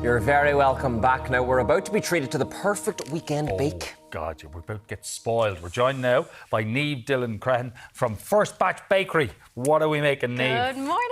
You're very welcome back. Now, we're about to be treated to the perfect weekend bake. God, we're about to get spoiled. We're joined now by Niamh Dillon from First Batch Bakery. What are we making, Niamh? Good morning.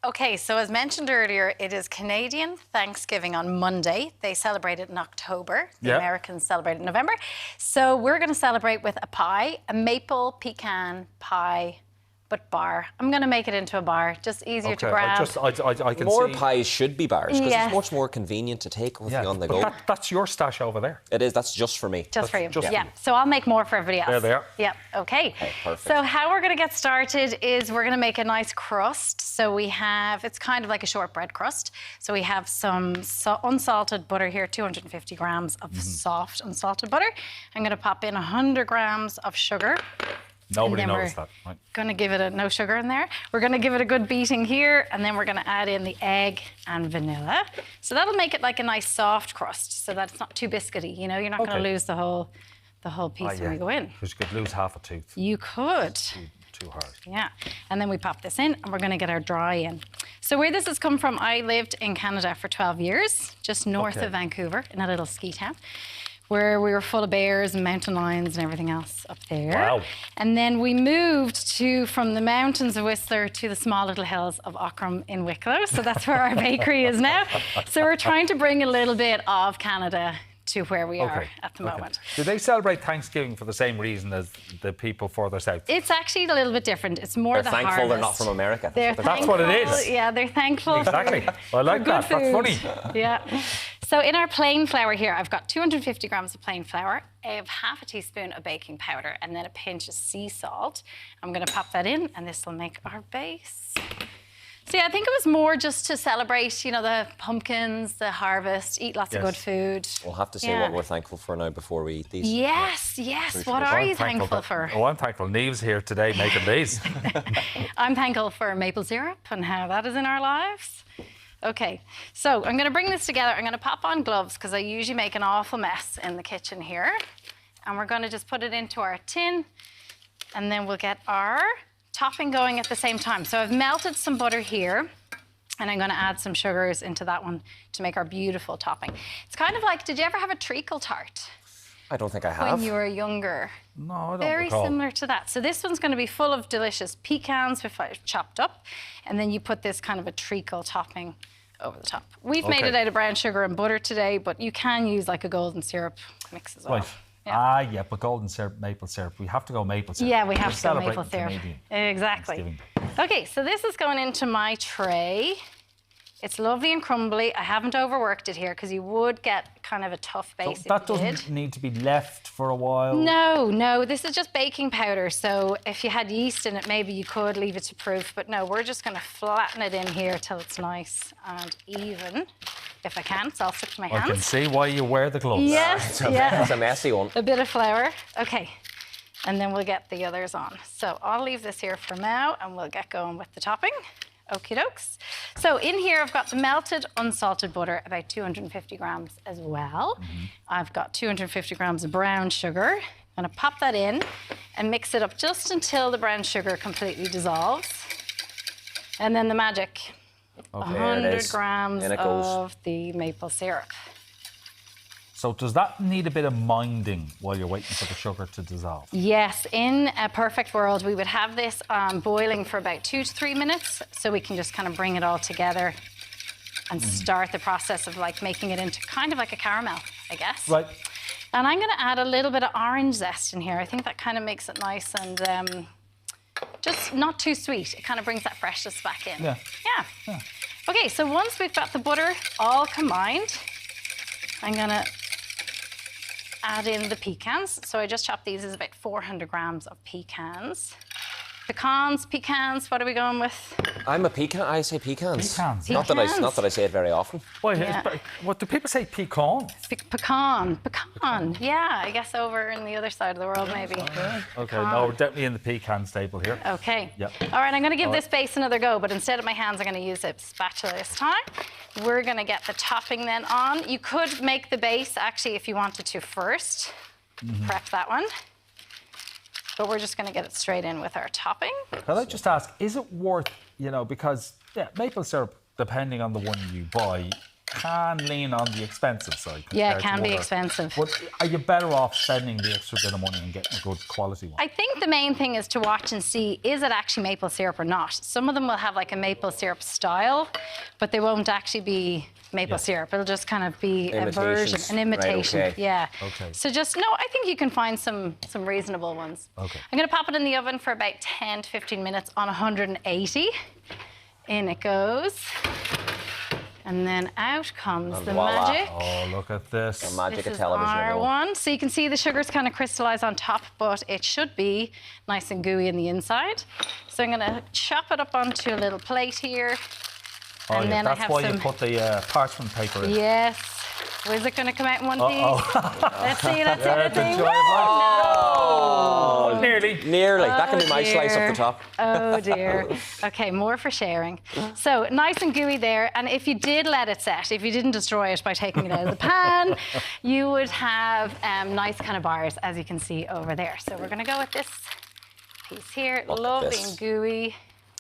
Okay, so as mentioned earlier, it is Canadian Thanksgiving on Monday. They celebrate it in October. The Americans celebrate it in November. So we're going to celebrate with a pie, a maple pecan pie, but bar. I'm going to make it into a bar, just easier to grab. I can More see... pies should be bars, because it's much more convenient to take with you on the go. That's your stash over there. It is, that's just for me. Just for you. So I'll make more for everybody else. There they are. Yeah, okay. Perfect. So how we're going to get started is we're going to make a nice crust. So we have, it's kind of like a shortbread crust. So we have some unsalted butter here, 250 grams of soft unsalted butter. I'm going to pop in 100 grams of sugar. Nobody knows that. Right. Going to give it no sugar in there. We're going to give it a good beating here, and then we're going to add in the egg and vanilla. So that'll make it like a nice soft crust, so that it's not too biscuity. You know, you're not going to lose the whole piece when we go in. Because you could lose half a tooth. You could. Too hard. Yeah. And then we pop this in, and we're going to get our dry in. So where this has come from, I lived in Canada for 12 years, just north of Vancouver, in a little ski town, where we were full of bears and mountain lions and everything else up there. Wow. And then we moved from the mountains of Whistler to the small little hills of Ockram in Wicklow. So that's where our bakery is now. So we're trying to bring a little bit of Canada to where we are at the moment. Do they celebrate Thanksgiving for the same reason as the people further south? It's actually a little bit different. It's more the harvest. They're thankful they're not from America. That's what it is. Yeah, they're thankful. Exactly. I like that. That's funny. Yeah. So in our plain flour here, I've got 250 grams of plain flour. I have half a teaspoon of baking powder and then a pinch of sea salt. I'm going to pop that in, and this will make our base. So yeah, I think it was more just to celebrate, you know, the pumpkins, the harvest, eat lots of good food. We'll have to say what we're thankful for now before we eat these. Yes. What are you thankful for? Oh, I'm thankful Niamh's here today making these. I'm thankful for maple syrup and how that is in our lives. Okay, so I'm going to bring this together. I'm going to pop on gloves because I usually make an awful mess in the kitchen here. And we're going to just put it into our tin, and then we'll get our topping going at the same time. So I've melted some butter here, and I'm going to add some sugars into that one to make our beautiful topping. It's kind of like, did you ever have a treacle tart? I don't think I have. When you were younger. No, I don't Very recall. similar to that. So this one's going to be full of delicious pecans, which I've chopped up, and then you put this kind of a treacle topping over the top. We've made it out of brown sugar and butter today, but you can use like a golden syrup mix as well. Right. Yeah. But golden syrup, maple syrup. We have to go maple syrup. Yeah, we have to go maple syrup. Canadian Exactly. Okay, so this is going into my tray. It's lovely and crumbly. I haven't overworked it here because you would get kind of a tough base if that you did. doesn't need to be left for a while? No, this is just baking powder. So if you had yeast in it, maybe you could leave it to proof. But no, we're just going to flatten it in here till it's nice and even, if I can. So I'll stick to my hands. I can see why you wear the gloves. Yes, It's a messy one. A bit of flour. Okay. And then we'll get the others on. So I'll leave this here for now, and we'll get going with the topping. Okie dokes. So in here, I've got the melted unsalted butter, about 250 grams as well. I've got 250 grams of brown sugar. I'm going to pop that in and mix it up just until the brown sugar completely dissolves. And then the magic, 100 grams of the maple syrup. So does that need a bit of minding while you're waiting for the sugar to dissolve? Yes, in a perfect world, we would have this boiling for about 2 to 3 minutes, so we can just kind of bring it all together and start the process of like making it into kind of like a caramel, I guess. Right. And I'm going to add a little bit of orange zest in here. I think that kind of makes it nice and just not too sweet. It kind of brings that freshness back in. Yeah. Okay, so once we've got the butter all combined, I'm going to add in the pecans. So I just chopped these as about 400 grams of pecans. Pecans, what are we going with? I'm a pecan. I say pecans. Pecans. Not that I say it very often. What do people say? Pecan? Pecan. Yeah, I guess over in the other side of the world, maybe. Okay, no, we're definitely in the pecan staple here. Okay. Yep. All right, I'm going to give this base another go, but instead of my hands, I'm going to use a spatula this time. We're going to get the topping then on. You could make the base, actually, if you wanted to first. Prep that one. But we're just going to get it straight in with our topping. Can I just ask, is it worth, because maple syrup, depending on the one you buy, can lean on the expensive side. Yeah, it compared can to be other- expensive. But are you better off spending the extra bit of money and getting a good quality one? I think the main thing is to watch and see, is it actually maple syrup or not? Some of them will have like a maple syrup style, but they won't actually be maple syrup. It'll just kind of be a version, Imitations. an imitation. Right, okay. Yeah. Okay. So just, no, I think you can find some reasonable ones. Okay. I'm going to pop it in the oven for about 10 to 15 minutes on 180. In it goes. And then out comes the voila. magic. Oh, look at this. The magic This of is television. our everyone. one. So you can see the sugars kind of crystallize on top, but it should be nice and gooey in the inside. So I'm going to chop it up onto a little plate here. Oh, And yeah, then I that's have why some- you put the parchment paper in. Yes. Was it going to come out in one piece? Let's see, let's see, let's see. Enjoy it, man. No. Oh, nearly. Nearly. That can be my slice up dear. the top. Oh dear. Okay, more for sharing. So nice and gooey there. And if you did let it set, if you didn't destroy it by taking it out of the pan, you would have nice kind of bars, as you can see over there. So we're going to go with this piece here. Look at Lovely this. and gooey.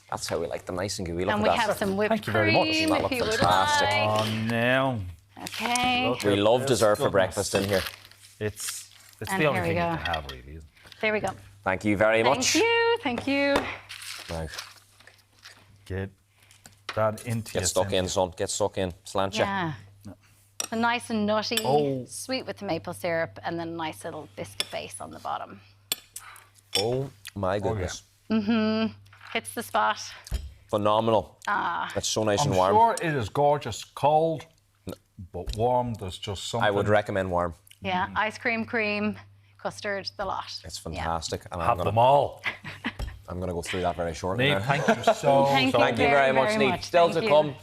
That's how we like them, nice and gooey. Look And at we that. have some whipped Thank you very much. cream That if look you would fantastic. like. Oh, no. Okay. Look. We love Yes, dessert for goodness. breakfast in here. It's And the only here we thing you go. can have, really, isn't it? There we go. Thank you very much. Thank you. Thank you. Right. Get that into Get your stuck in, centre. son. Get stuck in. Slant ya. Yeah. So nice and nutty, Oh. sweet with the maple syrup, and then a nice little biscuit base on the bottom. Oh my goodness. Hits the spot. Phenomenal. That's so nice I'm and warm. sure it is gorgeous. Cold, but warm. There's just something. I would recommend warm. Yeah, ice cream, cream, custard, the lot. It's Yeah. fantastic. And have them all. I'm gonna go through that very shortly. Niamh, now. thank you so, Thank so you Thank you very much, Niamh. Still Thank to you. come,